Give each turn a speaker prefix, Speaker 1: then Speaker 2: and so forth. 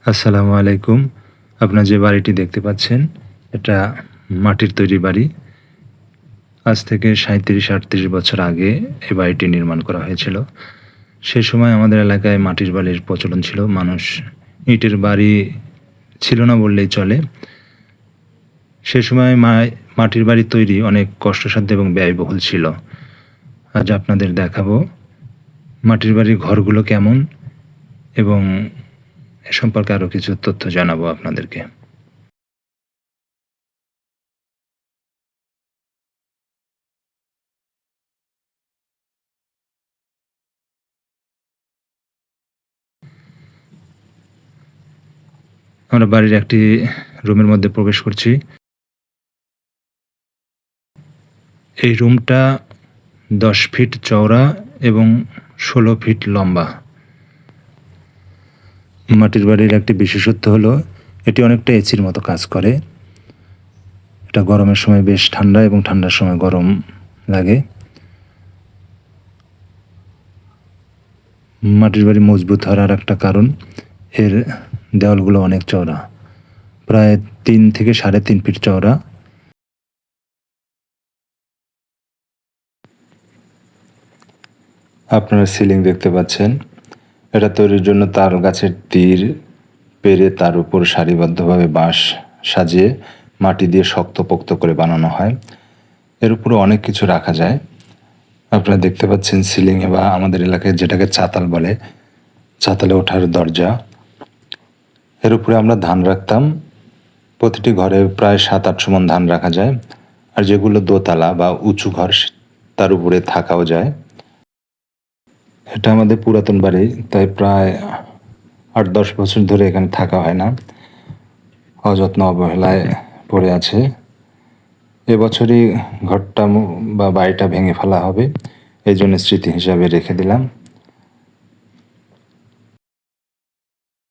Speaker 1: আসসালামু আলাইকুম। আপনারা যে বাড়িটি দেখতে পাচ্ছেন, এটা মাটির তৈরি বাড়ি। আজ থেকে ৩৭-৩৮ বছর আগে এই বাড়িটি নির্মাণ করা হয়েছিল। সে সময় আমাদের এলাকায় মাটির বাড়ির প্রচলন ছিল। মানুষ ইটের বাড়ি ছিল না বললেই চলে। সে সময় মাটির বাড়ি তৈরি অনেক কষ্টসাধ্য এবং ব্যয়বহুল ছিল। আজ আপনাদের দেখাবো মাটির বাড়ির ঘরগুলো কেমন এবং এ সম্পর্কে আরও কিছু তথ্য জানাবো আপনাদেরকে। আমরা বাড়ির একটি রুমের মধ্যে প্রবেশ করছি। এই রুমটা ১০ ফিট চওড়া এবং ১৬ ফিট লম্বা। মাটির বাড়ির একটি বিশেষত্ব হলো এটি অনেকটা এসির মতো কাজ করে। এটা গরমের সময় বেশ ঠান্ডা এবং ঠান্ডার সময় গরম লাগে। মাটির বাড়ি মজবুত হওয়ার আরেকটা কারণ এর দেওয়ালগুলো অনেক চওড়া, প্রায় ৩ থেকে ৩.৫ ফিট চওড়া। আপনারা সিলিং দেখতে পাচ্ছেন। এটা তৈরির জন্য তাল গাছের তীর পেরে তার উপর সারিবদ্ধভাবে বাঁশ সাজিয়ে মাটি দিয়ে শক্তপোক্ত করে বানানো হয়। এর উপরে অনেক কিছু রাখা যায়। আপনারা দেখতে পাচ্ছেন সিলিংয়ে বা আমাদের এলাকায় যেটাকে চাতাল বলে, চাতালে ওঠার দরজা। এর উপরে আমরা ধান রাখতাম। প্রতিটি ঘরে প্রায় ৭-৮ মণ ধান রাখা যায়। আর যেগুলো দোতলা বা উঁচু ঘর তার উপরে থাকাও যায়। এটা আমাদের পুরাতন বাড়ি, তাই প্রায় ৮-১০ বছর ধরে এখানে থাকা হয় না, অযত্ন অবহেলায় পড়ে আছে। এবছরই ঘরটা বা বাড়িটা ভেঙে ফেলা হবে, এই জন্য স্মৃতি হিসাবে রেখে দিলাম।